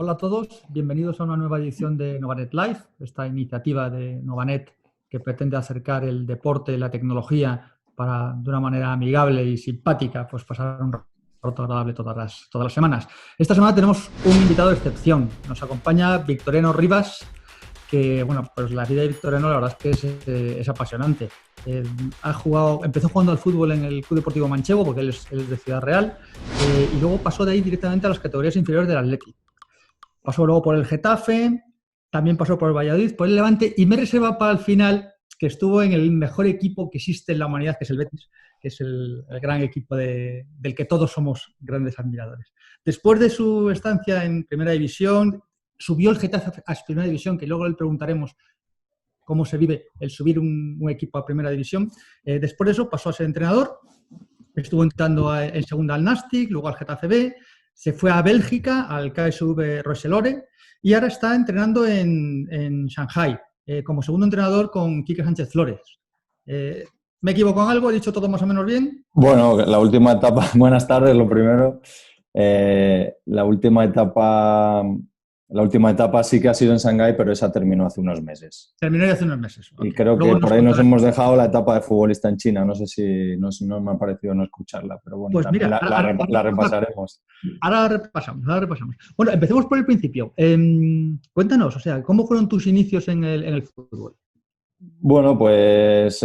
Hola a todos, bienvenidos a una nueva edición de Novanet Live, esta iniciativa de Novanet que pretende acercar el deporte y la tecnología para, de una manera amigable y simpática, pues pasar un rato agradable todas las semanas. Esta semana tenemos un invitado de excepción, nos acompaña Victoriano Rivas, que, bueno, pues la vida de Victoriano la verdad es que es apasionante. Empezó jugando al fútbol en el Club Deportivo Manchego, porque él es de Ciudad Real, y luego pasó de ahí directamente a las categorías inferiores del Athletic. Pasó luego por el Getafe, también pasó por el Valladolid, por el Levante y me reserva para el final que estuvo en el mejor equipo que existe en la humanidad, que es el Betis, que es el gran equipo del que todos somos grandes admiradores. Después de su estancia en Primera División, subió el Getafe a Primera División, que luego le preguntaremos cómo se vive el subir un equipo a Primera División. Después de eso pasó a ser entrenador, estuvo entrando en segunda al Nastic, luego al Getafe B, se fue a Bélgica, al KSV Roeselare, y ahora está entrenando en Shanghai, como segundo entrenador con Quique Sánchez Flores. ¿Me equivoco en algo? ¿He dicho todo más o menos bien? Bueno, la última etapa, buenas tardes, lo primero. La última etapa sí que ha sido en Shanghái, pero esa terminó hace unos meses. Terminó ya hace unos meses. Y Okay. creo que Luego por nos ahí nos contará. hemos dejado la etapa de futbolista en China. No sé si no me ha parecido no escucharla, pero bueno, Pues también mira, la repasaremos. ahora repasamos. Bueno, empecemos por el principio. Cuéntanos, o sea, ¿cómo fueron tus inicios en el fútbol? Bueno, pues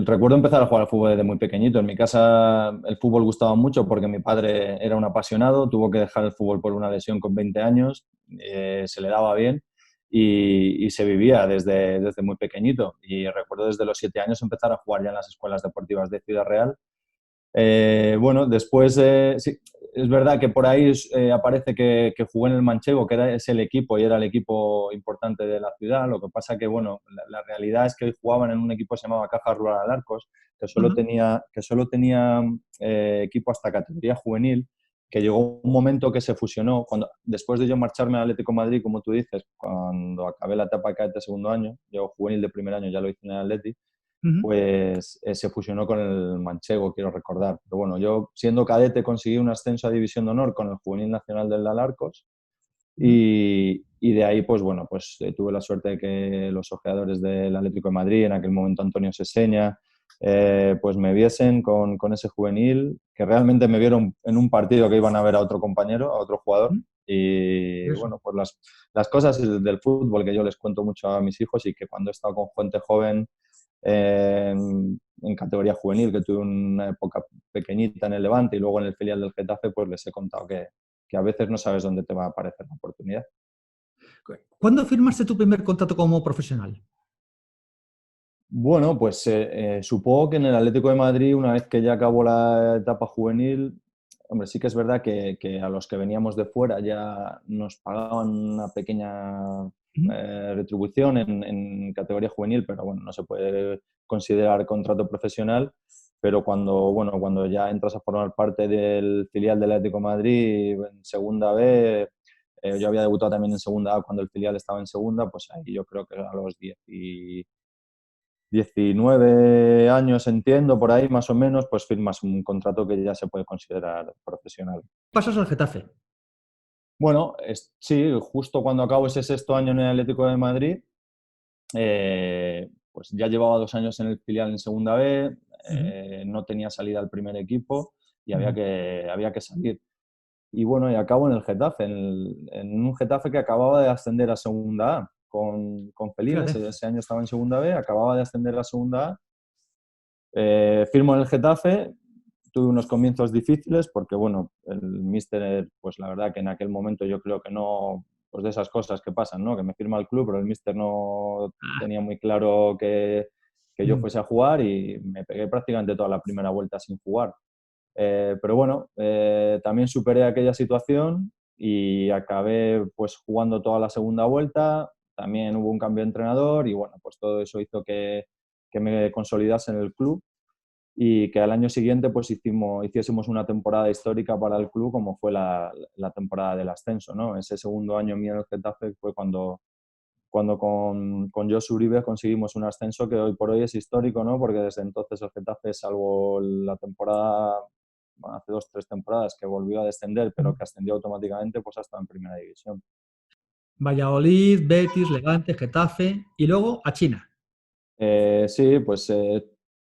recuerdo empezar a jugar al fútbol desde muy pequeñito. En mi casa el fútbol gustaba mucho porque mi padre era un apasionado, tuvo que dejar el fútbol por una lesión con 20 años, se le daba bien y se vivía desde muy pequeñito. Y recuerdo desde los 7 años empezar a jugar ya en las escuelas deportivas de Ciudad Real. Bueno, después sí, es verdad que por ahí aparece que jugué en el Manchego, es el equipo y era el equipo importante de la ciudad. Lo que pasa que, bueno, la realidad es que jugaban en un equipo que se llamaba Caja Rural Alarcos, que solo tenía equipo hasta categoría juvenil, que llegó un momento que se fusionó, después de yo marcharme al Atlético de Madrid, como tú dices, cuando acabé la etapa de cadete segundo año, yo juvenil de primer año ya lo hice en el Atlético, pues se fusionó con el Manchego, quiero recordar. Pero bueno, yo siendo cadete conseguí un ascenso a División de Honor con el Juvenil Nacional del Alarcos y de ahí, pues bueno, pues tuve la suerte de que los ojeadores del Atlético de Madrid, en aquel momento Antonio Seseña, pues me viesen con ese juvenil, que realmente me vieron en un partido que iban a ver a otro compañero, a otro jugador. Y Eso. bueno, pues las cosas del fútbol que yo les cuento mucho a mis hijos y que cuando he estado con gente joven en categoría juvenil, que tuve una época pequeñita en el Levante y luego en el filial del Getafe, pues les he contado que a veces no sabes dónde te va a aparecer la oportunidad. ¿Cuándo firmaste tu primer contrato como profesional? Bueno, pues supongo que en el Atlético de Madrid, una vez que ya acabó la etapa juvenil, hombre, sí que es verdad que a los que veníamos de fuera ya nos pagaban una pequeña retribución en categoría juvenil, pero bueno, no se puede considerar contrato profesional. Pero cuando ya entras a formar parte del filial del Atlético de Madrid en Segunda B, yo había debutado también en Segunda A cuando el filial estaba en Segunda, pues ahí yo creo que a los 19 años, entiendo, por ahí más o menos, pues firmas un contrato que ya se puede considerar profesional. Pasas al Getafe. Bueno, sí, justo cuando acabo ese sexto año en el Atlético de Madrid, pues ya llevaba 2 años en el filial en Segunda B, no tenía salida al primer equipo y había que salir. Y bueno, y acabo en el Getafe, en un Getafe que acababa de ascender a Segunda A con Felines, Fíjate. ese año estaba en Segunda B, acababa de ascender a Segunda A. Firmo en el Getafe, tuve unos comienzos difíciles porque, bueno, el míster, pues la verdad que en aquel momento yo creo que no, pues de esas cosas que pasan, ¿no? Que me firma el club, pero el míster no tenía muy claro que yo fuese a jugar y me pegué prácticamente toda la primera vuelta sin jugar. Pero bueno, también superé aquella situación y acabé pues jugando toda la segunda vuelta. También hubo un cambio de entrenador y bueno, pues todo eso hizo que me consolidase en el club y que al año siguiente pues hiciésemos una temporada histórica para el club como fue la temporada del ascenso, ¿no? Ese segundo año mío en el Getafe fue cuando con Josu Uribe conseguimos un ascenso que hoy por hoy es histórico, ¿no? Porque desde entonces el Getafe, salvo la temporada hace 2 o 3 temporadas que volvió a descender, pero que ascendió automáticamente, pues ha estado en primera división. Valladolid, Betis, Levante, Getafe y luego a China. Sí, pues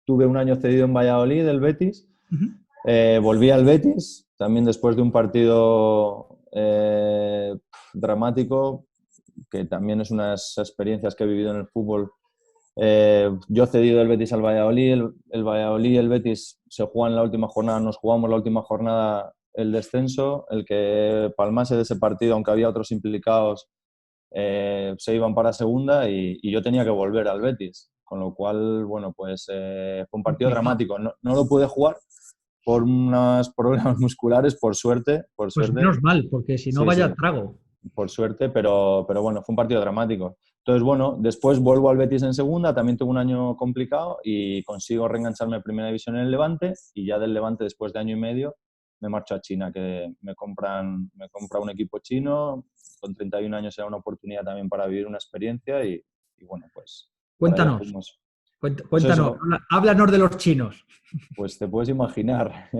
tuve un año cedido en Valladolid, el Betis. Ujú. Volví al Betis, también después de un partido dramático, que también es unas experiencias que he vivido en el fútbol. Yo he cedido el Betis al Valladolid, el Valladolid y el Betis se juegan en la última jornada, nos jugamos la última jornada el descenso, el que palmase de ese partido, aunque había otros implicados, se iban para segunda y yo tenía que volver al Betis, con lo cual, bueno, pues fue un partido Complicado. dramático. No lo pude jugar por unos problemas musculares, por suerte, Pues menos mal, porque si no sí, sí, vaya trago. por suerte, pero bueno, fue un partido dramático. Entonces, bueno, después vuelvo al Betis en segunda, también tuve un año complicado y consigo reengancharme en primera división en el Levante y ya del Levante, después de año y medio, me marcho a China, que me compra un equipo chino, con 31 años era una oportunidad también para vivir una experiencia y bueno, pues para allá Cuéntanos, fuimos. Pues cuéntanos, eso, háblanos de los chinos. pues te puedes imaginar.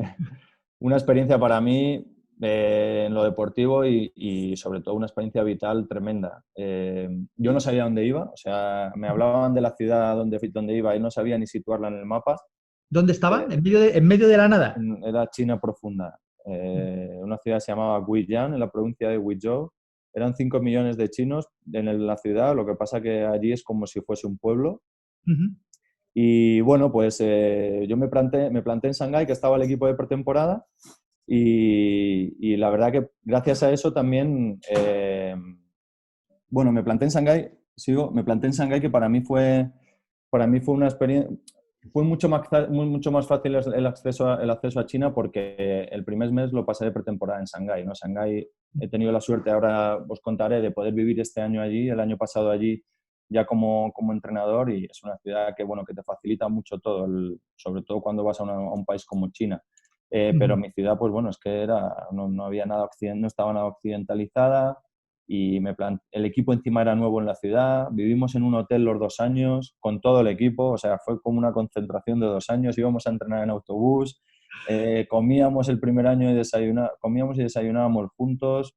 Una experiencia para mí en lo deportivo y sobre todo una experiencia vital tremenda. Yo no sabía dónde iba, o sea, me hablaban de la ciudad donde iba y no sabía ni situarla en el mapa. ¿Dónde estaba? Eh, En medio de la nada. Era China profunda. Una ciudad se llamaba Guiyang, en la provincia de Guizhou. Eran 5 millones de chinos en la ciudad, lo que pasa que allí es como si fuese un pueblo. Ujú. Y bueno, pues yo me planté en Shanghái, que estaba el equipo de pretemporada, y la verdad que gracias a eso también, bueno, me planté en Shanghái, me planté en Shanghái que para mí fue una experiencia, fue mucho más fácil el acceso a China porque el primer mes lo pasé de pretemporada en Shanghái, ¿no? Shanghái he tenido la suerte, ahora os contaré, de poder vivir este año allí, el año pasado allí ya como entrenador y es una ciudad que, bueno, que te facilita mucho todo, sobre todo cuando vas a un país como China. Pero Ujú. mi ciudad, pues bueno, es que no había nada no estaba nada occidentalizada y el equipo encima era nuevo en la ciudad, vivimos en un hotel los 2 años con todo el equipo, o sea, fue como una concentración de 2 años, íbamos a entrenar en autobús, comíamos el primer año comíamos y desayunábamos juntos.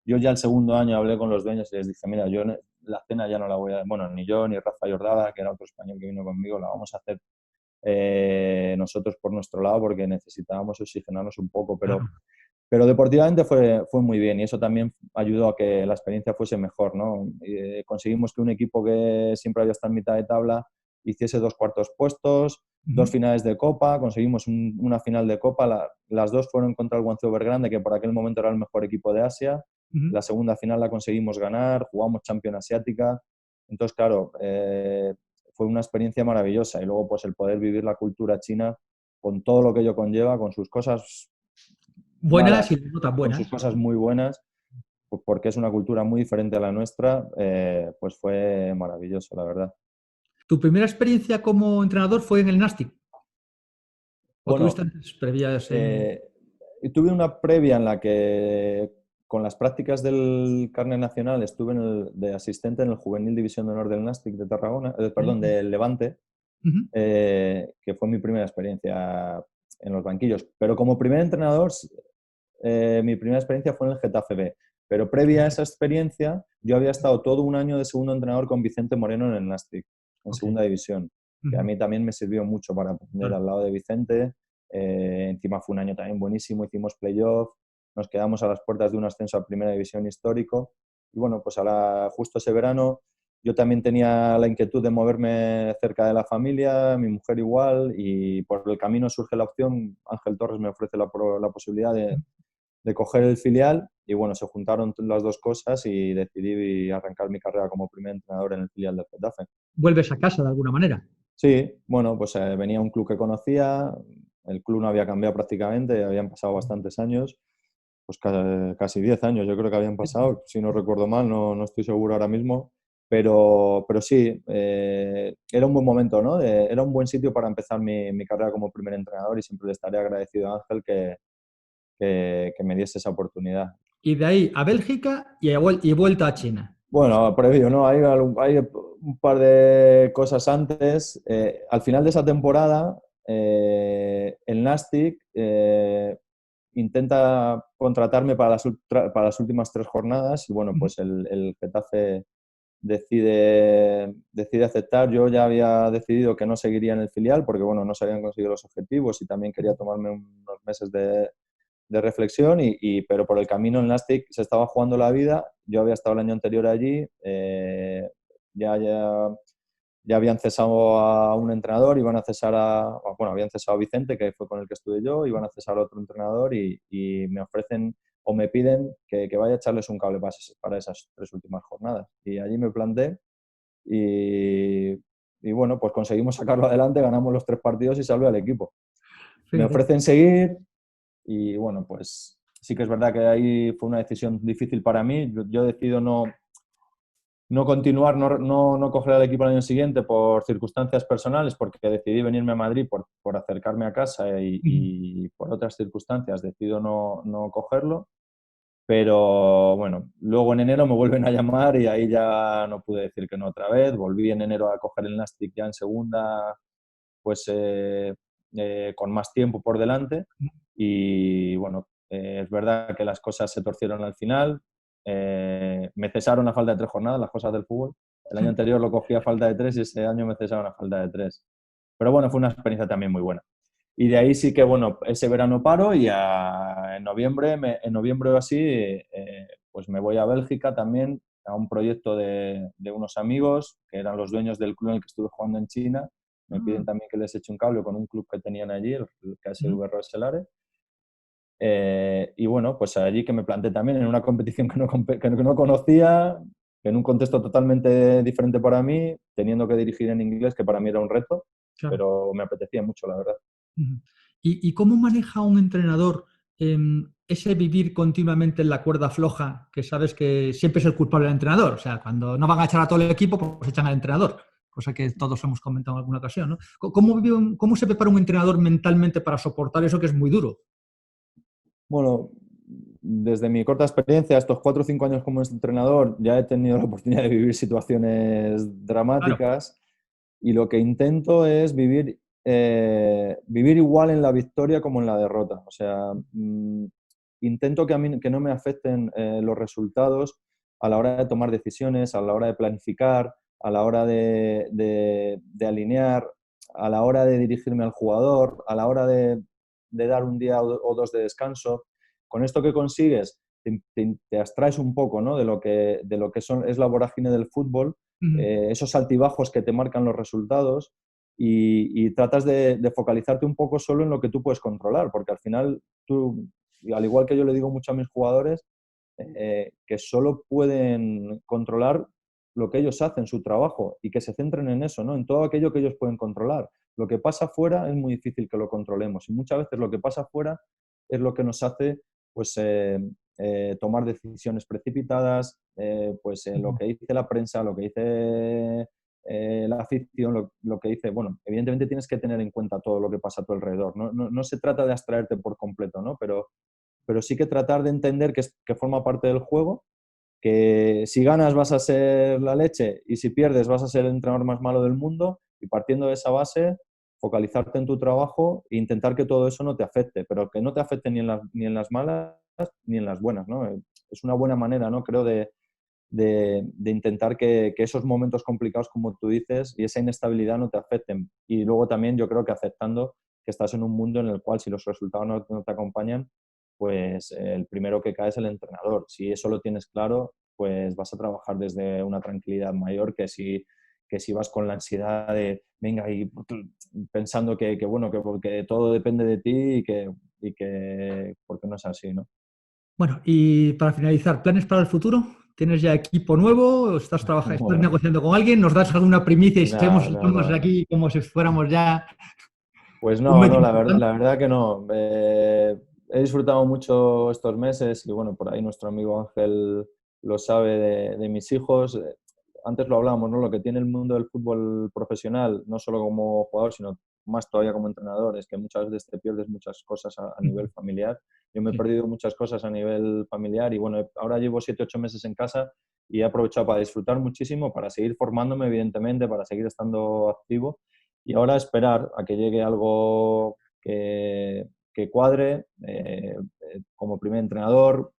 Yo ya el segundo año hablé con los dueños y les dije, mira, yo la cena ya no la voy a, bueno, ni yo ni Rafa Jordada, que era otro español que vino conmigo, la vamos a hacer nosotros por nuestro lado porque necesitábamos oxigenarnos un poco, Claro. pero deportivamente fue muy bien y eso también ayudó a que la experiencia fuese mejor, ¿no? Conseguimos que un equipo que siempre había estado en mitad de tabla hiciese 2 cuartos puestos, Ujú. 2 finales de Copa, conseguimos una final de Copa, las 2 fueron contra el Guangzhou Evergrande, que por aquel momento era el mejor equipo de Asia, Ujú. la segunda final la conseguimos ganar, jugamos Champions Asiática, entonces claro, fue una experiencia maravillosa y luego pues el poder vivir la cultura china con todo lo que ello conlleva, con sus cosas Buenas y malas, no tan con sus buenas. cosas muy buenas, porque es una cultura muy diferente a la nuestra, pues fue maravilloso, la verdad. ¿Tu primera experiencia como entrenador fue en el Nastic? ¿O tuviste Bueno, antes previas en...? eh, tuve una previa en la que con las prácticas del carnet nacional estuve de asistente en el Juvenil División de Honor del Nastic de Tarragona, perdón, del Levante, Ujú. que fue mi primera experiencia en los banquillos. Pero como primer entrenador, mi primera experiencia fue en el Getafe B. Pero previa a esa experiencia, yo había estado todo un año de segundo entrenador con Vicente Moreno en el Nastic, en Ok. segunda división, que a Ujú. mí también me sirvió mucho para aprender Claro. al lado de Vicente. Encima fue un año también buenísimo, hicimos playoff, nos quedamos a las puertas de un ascenso a primera división histórico. Y bueno, pues ahora, justo ese verano, yo también tenía la inquietud de moverme cerca de la familia, mi mujer igual, y por el camino surge la opción, Ángel Torres me ofrece la posibilidad de coger el filial y bueno, se juntaron las dos cosas y decidí arrancar mi carrera como primer entrenador en el filial del Getafe. Vuelves a casa de alguna manera. Sí, bueno, pues venía un club que conocía, el club no había cambiado prácticamente, habían pasado bastantes años, pues casi 10 años yo creo que habían pasado, si no recuerdo mal, no estoy seguro ahora mismo, pero sí, era un buen momento, ¿no? Era un buen sitio para empezar mi carrera como primer entrenador y siempre le estaré agradecido a Ángel que me diese esa oportunidad. Y de ahí a Bélgica y vuelta a China. Bueno, previo, ¿no? Hay un par de cosas antes. Al final de esa temporada, el Nastic intenta contratarme para las últimas 3 jornadas y bueno, pues el Getafe decide aceptar. Yo ya había decidido que no seguiría en el filial porque bueno, no se habían conseguido los objetivos y también quería tomarme unos meses de reflexión, pero por el camino en Nastic se estaba jugando la vida. Yo había estado el año anterior allí, ya, ya, ya habían cesado a un entrenador, habían cesado a Vicente, que fue con el que estuve yo, iban a cesar a otro entrenador y me ofrecen o me piden que vaya a echarles un cable para esas 3 últimas jornadas. Y allí me planté y, y bueno, pues conseguimos sacarlo adelante, ganamos los 3 partidos y salvé al equipo. Me Fíjate. ofrecen seguir y bueno, pues sí que es verdad que ahí fue una decisión difícil para mí. Yo decido no continuar, no coger al equipo el año siguiente por circunstancias personales, porque decidí venirme a Madrid por acercarme a casa y por otras circunstancias decido no cogerlo. Pero bueno, luego en enero me vuelven a llamar y ahí ya no pude decir que no otra vez. Volví en enero a coger el Nastic ya en segunda, pues con más tiempo por delante. Y bueno, es verdad que las cosas se torcieron al final. Me cesaron a falta de 3 jornadas, las cosas del fútbol. El año anterior lo cogí a falta de 3 y ese año me cesaron a falta de 3. Pero bueno, fue una experiencia también muy buena. Y de ahí sí que, bueno, ese verano paro y en noviembre o así, pues me voy a Bélgica también a un proyecto de unos amigos que eran los dueños del club en el que estuve jugando en China. Me piden también que les eche un cable con un club que tenían allí, el KSV Roeselare. Y bueno, pues allí que me planté también en una competición que no conocía, en un contexto totalmente diferente para mí, teniendo que dirigir en inglés, que para mí era un reto, Claro. pero me apetecía mucho, la verdad. ¿Y cómo maneja un entrenador ese vivir continuamente en la cuerda floja, que sabes que siempre es el culpable del entrenador? O sea, cuando no van a echar a todo el equipo, pues echan al entrenador, cosa que todos hemos comentado en alguna ocasión, ¿no? ¿Cómo se prepara un entrenador mentalmente para soportar eso que es muy duro? Bueno, desde mi corta experiencia, estos 4 o 5 años como entrenador, ya he tenido la oportunidad de vivir situaciones Claro. dramáticas y lo que intento es vivir igual en la victoria como en la derrota. O sea, intento que no me afecten los resultados a la hora de tomar decisiones, a la hora de planificar, a la hora de alinear, a la hora de dirigirme al jugador, a la hora de dar un día o 2 de descanso. Con esto que consigues, te abstraes un poco, ¿no? de lo que es la vorágine del fútbol, esos altibajos que te marcan los resultados y tratas de focalizarte un poco solo en lo que tú puedes controlar, porque al final tú, al igual que yo le digo mucho a mis jugadores, que solo pueden controlar lo que ellos hacen, su trabajo, y que se centren en eso, ¿no? En todo aquello que ellos pueden controlar. Lo que pasa afuera es muy difícil que lo controlemos y muchas veces lo que pasa afuera es lo que nos hace pues, tomar decisiones precipitadas, lo que dice la prensa, lo que dice la afición, lo que dice, bueno, evidentemente tienes que tener en cuenta todo lo que pasa a tu alrededor. No se trata de abstraerte por completo, ¿no? Pero sí que tratar de entender que forma parte del juego, que si ganas vas a ser la leche y si pierdes vas a ser el entrenador más malo del mundo y partiendo de esa base, focalizarte en tu trabajo e intentar que todo eso no te afecte, pero que no te afecte ni en las malas ni en las buenas, ¿no? Es una buena manera, ¿no? Creo de intentar que esos momentos complicados, como tú dices, y esa inestabilidad no te afecten. Y luego también yo creo que aceptando que estás en un mundo en el cual si los resultados no te acompañan, pues el primero que cae es el entrenador. Si eso lo tienes claro, pues vas a trabajar desde una tranquilidad mayor que si vas con la ansiedad de, venga, y pensando bueno, que todo depende de ti y que porque no es así, ¿no? Bueno, y para finalizar, ¿planes para el futuro? ¿Tienes ya equipo nuevo? ¿Estás trabajando, estás Bueno, negociando con alguien? ¿Nos das alguna primicia y no, no, estamos no. aquí como si fuéramos ya Pues un no, medio no, importante? la verdad que no. He disfrutado mucho estos meses y bueno, por ahí nuestro amigo Ángel lo sabe de mis hijos. Antes lo hablábamos, ¿no? Lo que tiene el mundo del fútbol profesional, no solo como jugador, sino más todavía como entrenador, es que muchas veces te pierdes muchas cosas a nivel familiar. Yo me he Sí. perdido muchas cosas a nivel familiar y bueno, ahora llevo 7 o 8 meses en casa y he aprovechado para disfrutar muchísimo, para seguir formándome, evidentemente, para seguir estando activo y ahora esperar a que llegue algo que cuadre. como primer entrenador,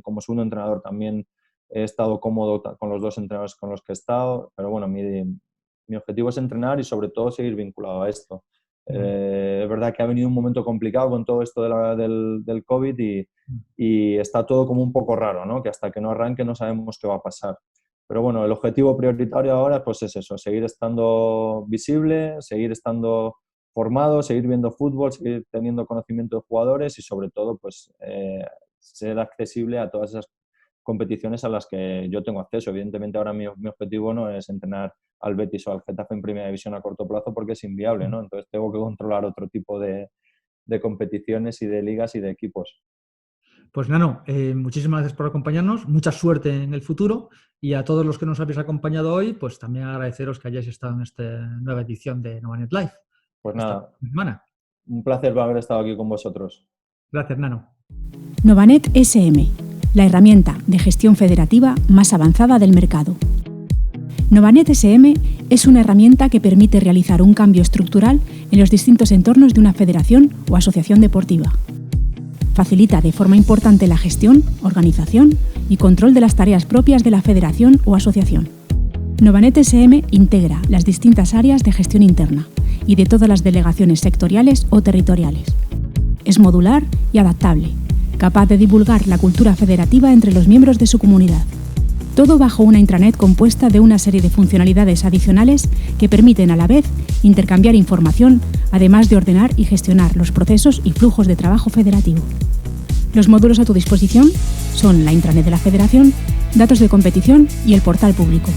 como segundo entrenador también he estado cómodo con los 2 entrenadores con los que he estado, pero bueno, mi objetivo es entrenar y sobre todo seguir vinculado a esto. Es verdad que ha venido un momento complicado con todo esto del COVID y está todo como un poco raro, ¿no? Que hasta que no arranque no sabemos qué va a pasar. Pero bueno, el objetivo prioritario ahora pues es eso, seguir estando visible, seguir estando formado, seguir viendo fútbol, seguir teniendo conocimiento de jugadores y sobre todo pues ser accesible a todas esas competiciones a las que yo tengo acceso. Evidentemente ahora mi objetivo no es entrenar al Betis o al Getafe en primera división a corto plazo porque es inviable, ¿no? Entonces tengo que controlar otro tipo de competiciones y de ligas y de equipos. Pues Nano, muchísimas gracias por acompañarnos, mucha suerte en el futuro y a todos los que nos habéis acompañado hoy, pues también agradeceros que hayáis estado en esta nueva edición de Novanet Live. Pues Hasta nada, la semana. un placer haber estado aquí con vosotros. Gracias, Nano. Novanet SM, la herramienta de gestión federativa más avanzada del mercado. Novanet SM es una herramienta que permite realizar un cambio estructural en los distintos entornos de una federación o asociación deportiva. Facilita de forma importante la gestión, organización y control de las tareas propias de la federación o asociación. Novanet SM integra las distintas áreas de gestión interna y de todas las delegaciones sectoriales o territoriales. Es modular y adaptable, capaz de divulgar la cultura federativa entre los miembros de su comunidad. Todo bajo una intranet compuesta de una serie de funcionalidades adicionales que permiten a la vez intercambiar información, además de ordenar y gestionar los procesos y flujos de trabajo federativo. Los módulos a tu disposición son la intranet de la federación, datos de competición y el portal público.